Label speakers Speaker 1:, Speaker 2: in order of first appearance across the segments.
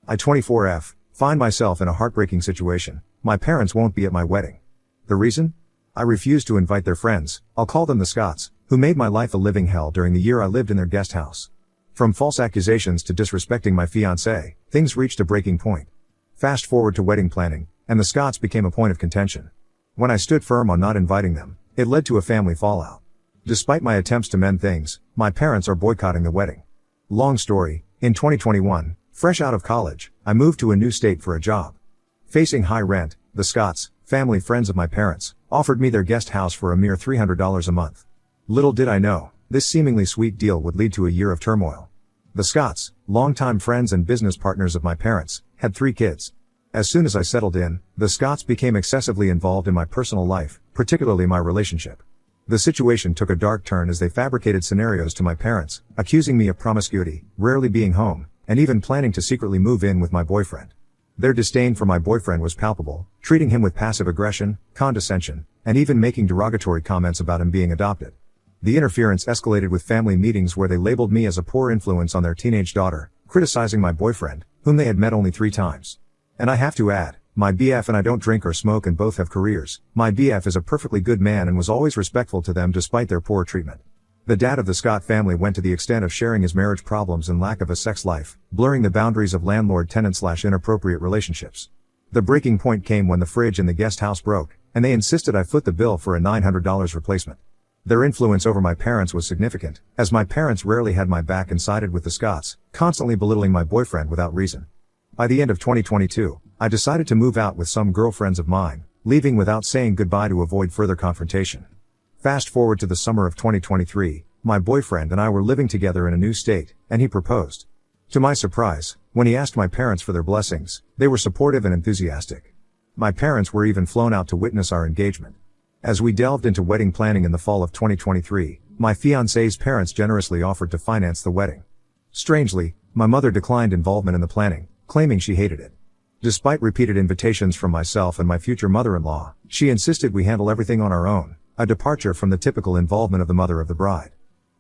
Speaker 1: I 24F, find myself in a heartbreaking situation. My parents won't be at my wedding. The reason? I refuse to invite their friends, I'll call them the Scots, who made my life a living hell during the year I lived in their guest house. From false accusations to disrespecting my fiancée, things reached a breaking point. Fast forward to wedding planning, and the Scots became a point of contention. When I stood firm on not inviting them, it led to a family fallout. Despite my attempts to mend things, my parents are boycotting the wedding. Long story, in 2021, fresh out of college, I moved to a new state for a job. Facing high rent, the Scots, family friends of my parents, offered me their guest house for a mere $300 a month. Little did I know, this seemingly sweet deal would lead to a year of turmoil. The Scots, longtime friends and business partners of my parents, had 3 kids. As soon as I settled in, the Scots became excessively involved in my personal life, particularly my relationship. The situation took a dark turn as they fabricated scenarios to my parents, accusing me of promiscuity, rarely being home, and even planning to secretly move in with my boyfriend. Their disdain for my boyfriend was palpable, treating him with passive aggression, condescension, and even making derogatory comments about him being adopted. The interference escalated with family meetings where they labeled me as a poor influence on their teenage daughter, criticizing my boyfriend, whom they had met only 3 times. And I have to add, my BF and I don't drink or smoke and both have careers. My BF is a perfectly good man and was always respectful to them despite their poor treatment. The dad of the Scott family went to the extent of sharing his marriage problems and lack of a sex life, blurring the boundaries of landlord-tenant/inappropriate relationships. The breaking point came when the fridge in the guest house broke, and they insisted I foot the bill for a $900 replacement. Their influence over my parents was significant, as my parents rarely had my back and sided with the Scots, constantly belittling my boyfriend without reason. By the end of 2022, I decided to move out with some girlfriends of mine, leaving without saying goodbye to avoid further confrontation. Fast forward to the summer of 2023, my boyfriend and I were living together in a new state, and he proposed. To my surprise, when he asked my parents for their blessings, they were supportive and enthusiastic. My parents were even flown out to witness our engagement. As we delved into wedding planning in the fall of 2023, my fiancé's parents generously offered to finance the wedding. Strangely, my mother declined involvement in the planning, claiming she hated it. Despite repeated invitations from myself and my future mother-in-law, she insisted we handle everything on our own, a departure from the typical involvement of the mother of the bride.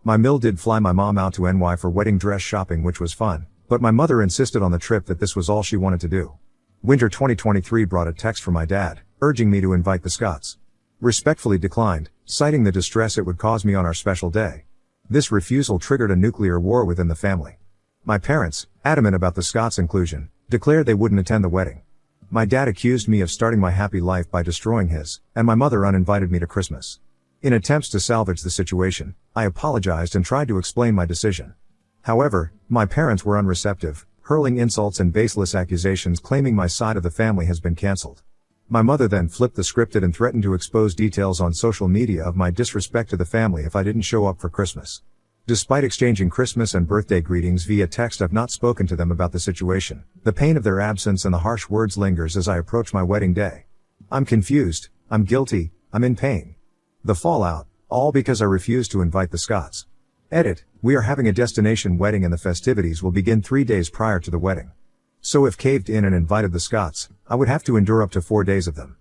Speaker 1: My mill did fly my mom out to NY for wedding dress shopping, which was fun, but my mother insisted on the trip that this was all she wanted to do. Winter 2023 brought a text from my dad, urging me to invite the Scots. Respectfully declined, citing the distress it would cause me on our special day. This refusal triggered a nuclear war within the family. My parents, adamant about the Scots' inclusion, declared they wouldn't attend the wedding. My dad accused me of starting my happy life by destroying his, and my mother uninvited me to Christmas. In attempts to salvage the situation, I apologized and tried to explain my decision. However, my parents were unreceptive, hurling insults and baseless accusations claiming my side of the family has been cancelled. My mother then flipped the scripted and threatened to expose details on social media of my disrespect to the family if I didn't show up for Christmas. Despite exchanging Christmas and birthday greetings via text, I've not spoken to them about the situation. The pain of their absence and the harsh words lingers as I approach my wedding day. I'm confused, I'm guilty, I'm in pain. The fallout, all because I refused to invite the Scots. Edit, we are having a destination wedding and the festivities will begin 3 days prior to the wedding. So if caved in and invited the Scots, I would have to endure up to 4 days of them.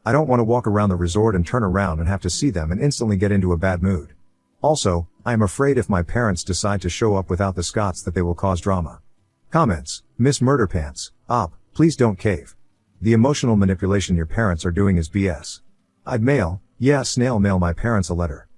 Speaker 1: I don't want to walk around the resort and turn around and have to see them and instantly get into a bad mood. Also, I am afraid if my parents decide to show up without the Scots that they will cause drama. Comments, Miss Murderpants, op, please don't cave. The emotional manipulation your parents are doing is BS. I'd snail mail my parents a letter.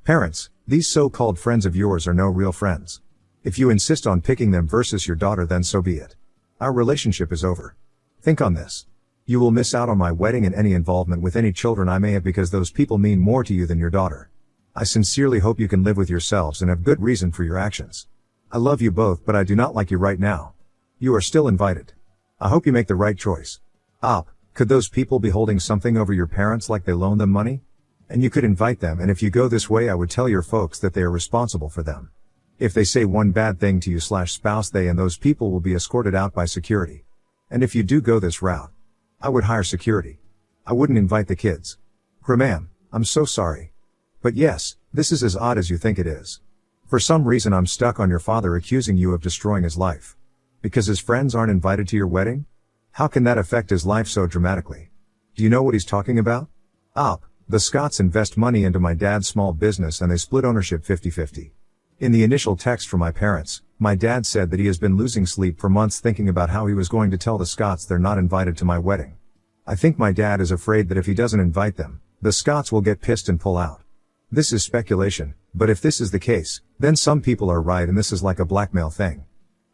Speaker 1: Parents, these so-called friends of yours are no real friends. If you insist on picking them versus your daughter, then so be it. Our relationship is over. Think on this. You will miss out on my wedding and any involvement with any children I may have because those people mean more to you than your daughter. I sincerely hope you can live with yourselves and have good reason for your actions. I love you both, but I do not like you right now. You are still invited. I hope you make the right choice. Op, could those people be holding something over your parents like they loaned them money? And you could invite them, and if you go this way I would tell your folks that they are responsible for them. If they say one bad thing to you/spouse, they and those people will be escorted out by security. And if you do go this route, I would hire security. I wouldn't invite the kids. Ma'am, I'm so sorry. But yes, this is as odd as you think it is. For some reason I'm stuck on your father accusing you of destroying his life. Because his friends aren't invited to your wedding? How can that affect his life so dramatically? Do you know what he's talking about? Op, the Scots invest money into my dad's small business and they split ownership 50-50. In the initial text from my parents, My dad said that he has been losing sleep for months thinking about how he was going to tell the Scotts they're not invited to my wedding. I think my dad is afraid that if he doesn't invite them, the Scotts will get pissed and pull out. This is speculation, but if this is the case, then some people are right and this is like a blackmail thing.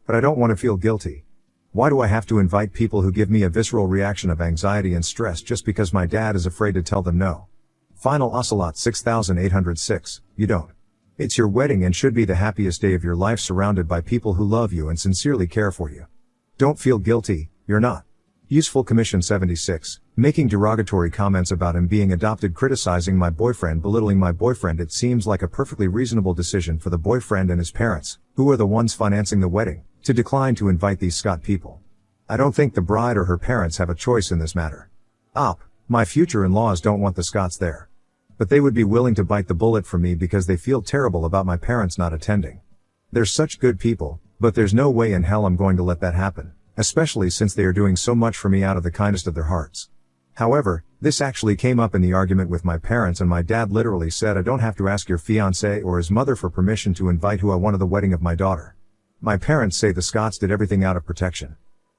Speaker 1: But I don't want to feel guilty. Why do I have to invite people who give me a visceral reaction of anxiety and stress just because my dad is afraid to tell them no? Final Ocelot 6806, you don't. It's your wedding and should be the happiest day of your life surrounded by people who love you and sincerely care for you. Don't feel guilty, you're not. Useful Commission 76, making derogatory comments about him being adopted, criticizing my boyfriend, belittling my boyfriend. It seems like a perfectly reasonable decision for the boyfriend and his parents, who are the ones financing the wedding, to decline to invite these Scott people. I don't think the bride or her parents have a choice in this matter. My future in-laws don't want the Scotts there. But they would be willing to bite the bullet for me because they feel terrible about my parents not attending. They're such good people, but there's no way in hell I'm going to let that happen, especially since they are doing so much for me out of the kindest of their hearts. However, this actually came up in the argument with my parents, and my dad literally said I don't have to ask your fiancé or his mother for permission to invite who I want to the wedding of my daughter. My parents say the Scotts did everything out of protection.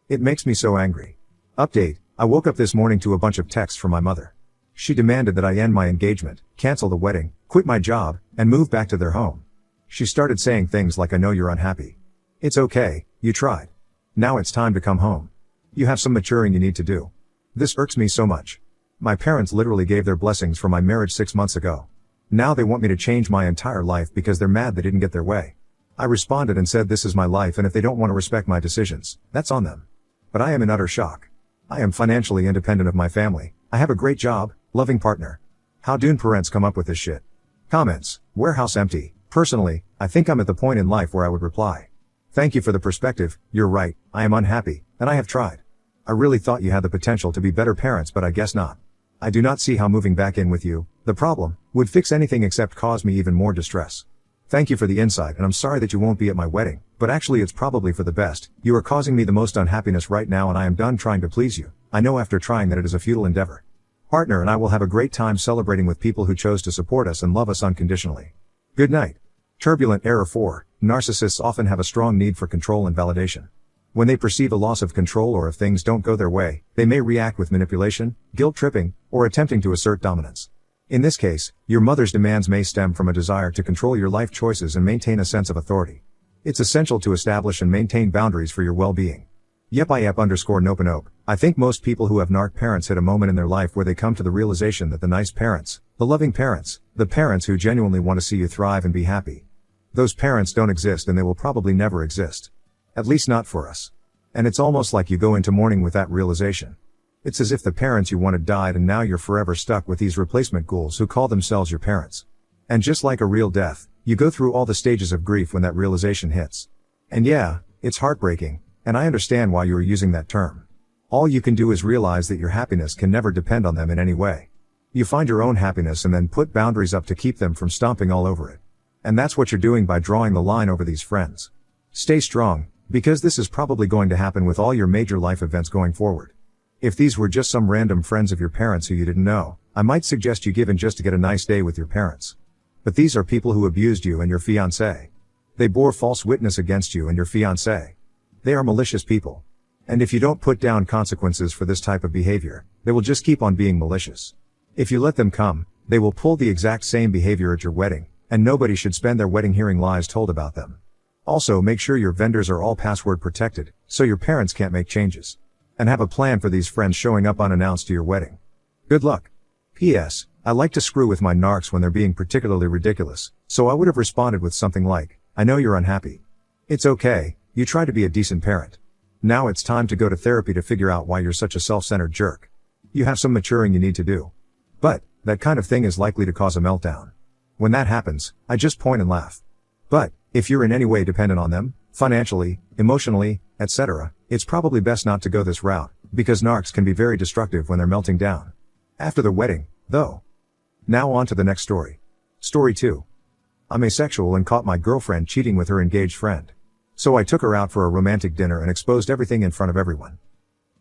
Speaker 1: It makes me so angry. Update, I woke up this morning to a bunch of texts from my mother. She demanded that I end my engagement, cancel the wedding, quit my job, and move back to their home. She started saying things like, I know you're unhappy. It's okay, you tried. Now it's time to come home. You have some maturing you need to do. This irks me so much. My parents literally gave their blessings for my marriage 6 months ago. Now they want me to change my entire life because they're mad they didn't get their way. I responded and said this is my life, and if they don't want to respect my decisions, that's on them. But I am in utter shock. I am financially independent of my family. I have a great job, loving partner. How Dune parents come up with this shit? Comments, warehouse empty. Personally, I think I'm at the point in life where I would reply. Thank you for the perspective, you're right, I am unhappy, and I have tried. I really thought you had the potential to be better parents, but I guess not. I do not see how moving back in with you, the problem, would fix anything except cause me even more distress. Thank you for the insight, and I'm sorry that you won't be at my wedding, but actually it's probably for the best. You are causing me the most unhappiness right now, and I am done trying to please you. I know after trying that it is a futile endeavor. Partner and I will have a great time celebrating with people who chose to support us and love us unconditionally. Good night. Turbulent Error 4. Narcissists often have a strong need for control and validation. When they perceive a loss of control, or if things don't go their way, they may react with manipulation, guilt-tripping, or attempting to assert dominance. In this case, your mother's demands may stem from a desire to control your life choices and maintain a sense of authority. It's essential to establish and maintain boundaries for your well-being. Yep_nope. I think most people who have narc parents hit a moment in their life where they come to the realization that the nice parents, the loving parents, the parents who genuinely want to see you thrive and be happy, those parents don't exist, and they will probably never exist. At least not for us. And it's almost like you go into mourning with that realization. It's as if the parents you wanted died, and now you're forever stuck with these replacement ghouls who call themselves your parents. And just like a real death, you go through all the stages of grief when that realization hits. And yeah, it's heartbreaking, and I understand why you are using that term. All you can do is realize that your happiness can never depend on them in any way. You find your own happiness and then put boundaries up to keep them from stomping all over it. And that's what you're doing by drawing the line over these friends. Stay strong, because this is probably going to happen with all your major life events going forward. If these were just some random friends of your parents who you didn't know, I might suggest you give in just to get a nice day with your parents. But these are people who abused you and your fiancé. They bore false witness against you and your fiancé. They are malicious people. And if you don't put down consequences for this type of behavior, they will just keep on being malicious. If you let them come, they will pull the exact same behavior at your wedding, and nobody should spend their wedding hearing lies told about them. Also, make sure your vendors are all password protected, so your parents can't make changes. And have a plan for these friends showing up unannounced to your wedding. Good luck. P.S. I like to screw with my narcs when they're being particularly ridiculous, so I would have responded with something like, I know you're unhappy. It's okay, you try to be a decent parent. Now it's time to go to therapy to figure out why you're such a self-centered jerk. You have some maturing you need to do. But, that kind of thing is likely to cause a meltdown. When that happens, I just point and laugh. But, if you're in any way dependent on them, financially, emotionally, etc., it's probably best not to go this route, because narcs can be very destructive when they're melting down. After the wedding, though. Now on to the next story. Story 2. I'm asexual and caught my girlfriend cheating with her engaged friend. So I took her out for a romantic dinner and exposed everything in front of everyone.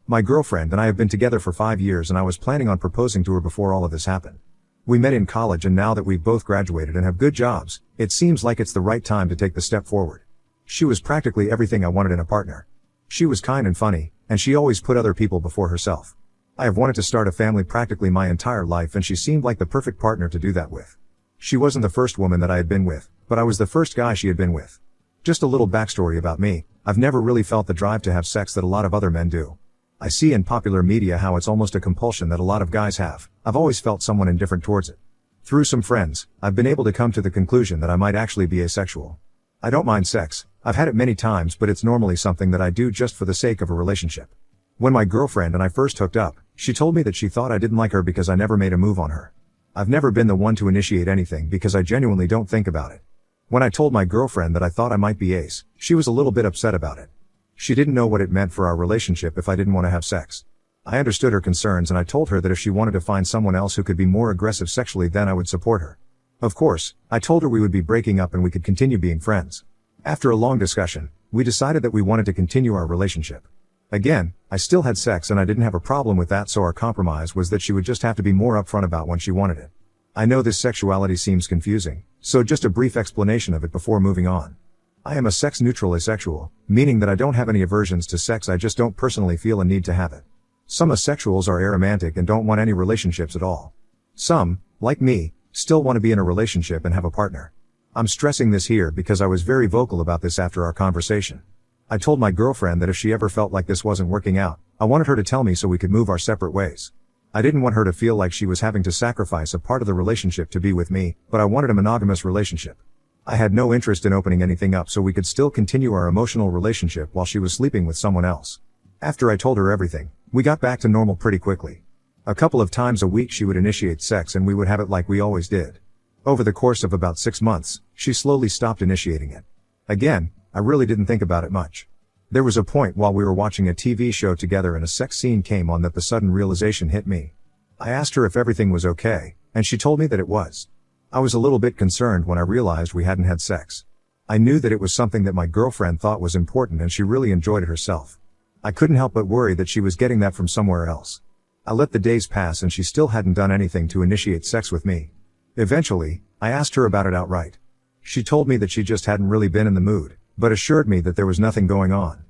Speaker 1: My girlfriend and I have been together for 5 years, and I was planning on proposing to her before all of this happened. We met in college, and now that we've both graduated and have good jobs, it seems like it's the right time to take the step forward. She was practically everything I wanted in a partner. She was kind and funny, and she always put other people before herself. I have wanted to start a family practically my entire life, and she seemed like the perfect partner to do that with. She wasn't the first woman that I had been with, but I was the first guy she had been with. Just a little backstory about me, I've never really felt the drive to have sex that a lot of other men do. I see in popular media how it's almost a compulsion that a lot of guys have. I've always felt somewhat indifferent towards it. Through some friends, I've been able to come to the conclusion that I might actually be asexual. I don't mind sex, I've had it many times, but it's normally something that I do just for the sake of a relationship. When my girlfriend and I first hooked up, she told me that she thought I didn't like her because I never made a move on her. I've never been the one to initiate anything because I genuinely don't think about it. When I told my girlfriend that I thought I might be ace, she was a little bit upset about it. She didn't know what it meant for our relationship if I didn't want to have sex. I understood her concerns, and I told her that if she wanted to find someone else who could be more aggressive sexually, then I would support her. Of course, I told her we would be breaking up and we could continue being friends. After a long discussion, we decided that we wanted to continue our relationship. Again, I still had sex and I didn't have a problem with that, so our compromise was that she would just have to be more upfront about when she wanted it. I know this sexuality seems confusing, so just a brief explanation of it before moving on. I am a sex-neutral asexual, meaning that I don't have any aversions to sex, I just don't personally feel a need to have it. Some asexuals are aromantic and don't want any relationships at all. Some, like me, still want to be in a relationship and have a partner. I'm stressing this here because I was very vocal about this after our conversation. I told my girlfriend that if she ever felt like this wasn't working out, I wanted her to tell me so we could move our separate ways. I didn't want her to feel like she was having to sacrifice a part of the relationship to be with me, but I wanted a monogamous relationship. I had no interest in opening anything up so we could still continue our emotional relationship while she was sleeping with someone else. After I told her everything, we got back to normal pretty quickly. A couple of times a week she would initiate sex and we would have it like we always did. Over the course of about 6 months, she slowly stopped initiating it. Again, I really didn't think about it much. There was a point while we were watching a TV show together and a sex scene came on that the sudden realization hit me. I asked her if everything was okay, and she told me that it was. I was a little bit concerned when I realized we hadn't had sex. I knew that it was something that my girlfriend thought was important and she really enjoyed it herself. I couldn't help but worry that she was getting that from somewhere else. I let the days pass and she still hadn't done anything to initiate sex with me. Eventually, I asked her about it outright. She told me that she just hadn't really been in the mood, but assured me that there was nothing going on.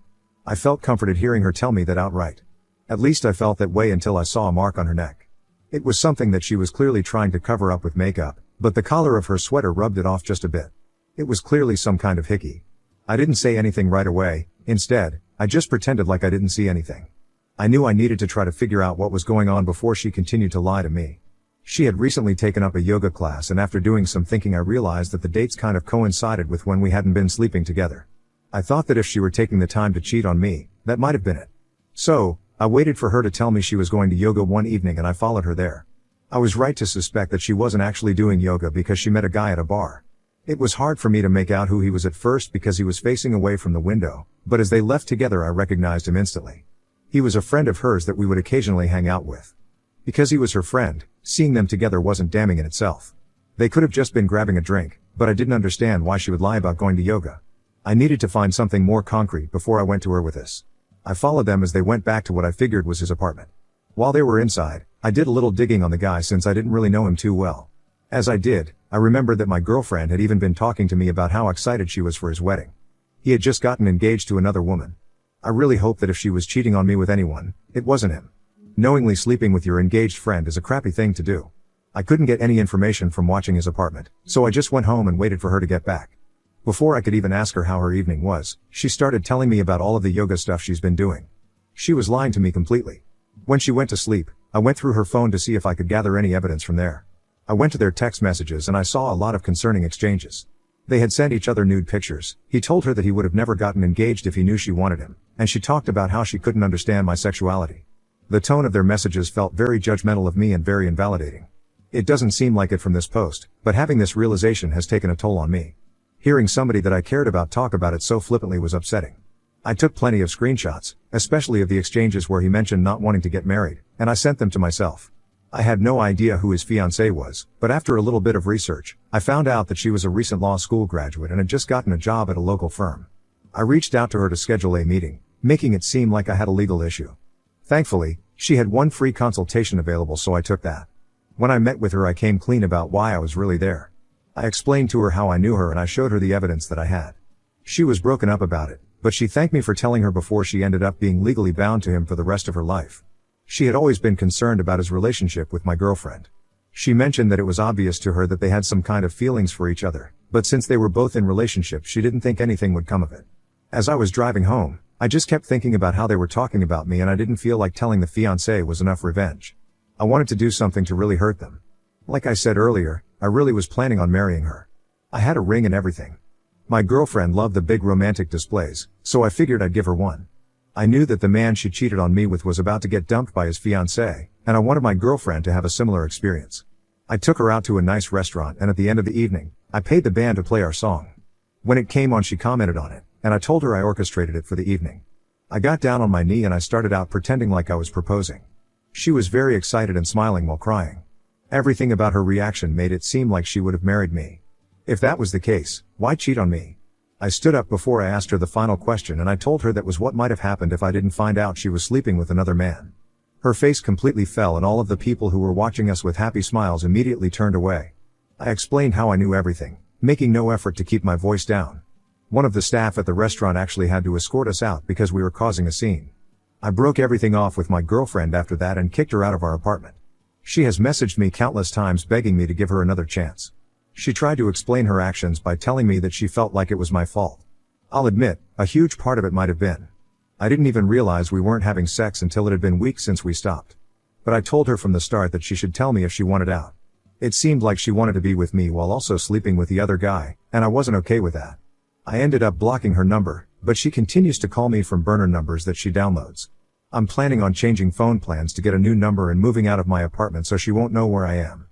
Speaker 1: I felt comforted hearing her tell me that outright. At least I felt that way until I saw a mark on her neck. It was something that she was clearly trying to cover up with makeup, but the collar of her sweater rubbed it off just a bit. It was clearly some kind of hickey. I didn't say anything right away. Instead, I just pretended like I didn't see anything. I knew I needed to try to figure out what was going on before she continued to lie to me. She had recently taken up a yoga class, and after doing some thinking I realized that the dates kind of coincided with when we hadn't been sleeping together. I thought that if she were taking the time to cheat on me, that might have been it. So, I waited for her to tell me she was going to yoga one evening and I followed her there. I was right to suspect that she wasn't actually doing yoga because she met a guy at a bar. It was hard for me to make out who he was at first because he was facing away from the window, but as they left together I recognized him instantly. He was a friend of hers that we would occasionally hang out with. Because he was her friend, seeing them together wasn't damning in itself. They could have just been grabbing a drink, but I didn't understand why she would lie about going to yoga. I needed to find something more concrete before I went to her with this. I followed them as they went back to what I figured was his apartment. While they were inside, I did a little digging on the guy since I didn't really know him too well. As I did, I remembered that my girlfriend had even been talking to me about how excited she was for his wedding. He had just gotten engaged to another woman. I really hoped that if she was cheating on me with anyone, it wasn't him. Knowingly sleeping with your engaged friend is a crappy thing to do. I couldn't get any information from watching his apartment, so I just went home and waited for her to get back. Before I could even ask her how her evening was, she started telling me about all of the yoga stuff she's been doing. She was lying to me completely. When she went to sleep, I went through her phone to see if I could gather any evidence from there. I went to their text messages and I saw a lot of concerning exchanges. They had sent each other nude pictures. He told her that he would have never gotten engaged if he knew she wanted him, and she talked about how she couldn't understand my sexuality. The tone of their messages felt very judgmental of me and very invalidating. It doesn't seem like it from this post, but having this realization has taken a toll on me. Hearing somebody that I cared about talk about it so flippantly was upsetting. I took plenty of screenshots, especially of the exchanges where he mentioned not wanting to get married, and I sent them to myself. I had no idea who his fiancée was, but after a little bit of research, I found out that she was a recent law school graduate and had just gotten a job at a local firm. I reached out to her to schedule a meeting, making it seem like I had a legal issue. Thankfully, she had one free consultation available, so I took that. When I met with her, I came clean about why I was really there. I explained to her how I knew her and I showed her the evidence that I had. She was broken up about it, but she thanked me for telling her before she ended up being legally bound to him for the rest of her life. She had always been concerned about his relationship with my girlfriend. She mentioned that it was obvious to her that they had some kind of feelings for each other, but since they were both in relationships she didn't think anything would come of it. As I was driving home, I just kept thinking about how they were talking about me and I didn't feel like telling the fiancé was enough revenge. I wanted to do something to really hurt them. Like I said earlier, I really was planning on marrying her. I had a ring and everything. My girlfriend loved the big romantic displays, so I figured I'd give her one. I knew that the man she cheated on me with was about to get dumped by his fiancée, and I wanted my girlfriend to have a similar experience. I took her out to a nice restaurant and at the end of the evening, I paid the band to play our song. When it came on she commented on it, and I told her I orchestrated it for the evening. I got down on my knee and I started out pretending like I was proposing. She was very excited and smiling while crying. Everything about her reaction made it seem like she would have married me. If that was the case, why cheat on me? I stood up before I asked her the final question and I told her that was what might have happened if I didn't find out she was sleeping with another man. Her face completely fell and all of the people who were watching us with happy smiles immediately turned away. I explained how I knew everything, making no effort to keep my voice down. One of the staff at the restaurant actually had to escort us out because we were causing a scene. I broke everything off with my girlfriend after that and kicked her out of our apartment. She has messaged me countless times begging me to give her another chance. She tried to explain her actions by telling me that she felt like it was my fault. I'll admit, a huge part of it might have been. I didn't even realize we weren't having sex until it had been weeks since we stopped. But I told her from the start that she should tell me if she wanted out. It seemed like she wanted to be with me while also sleeping with the other guy, and I wasn't okay with that. I ended up blocking her number, but she continues to call me from burner numbers that she downloads. I'm planning on changing phone plans to get a new number and moving out of my apartment so she won't know where I am.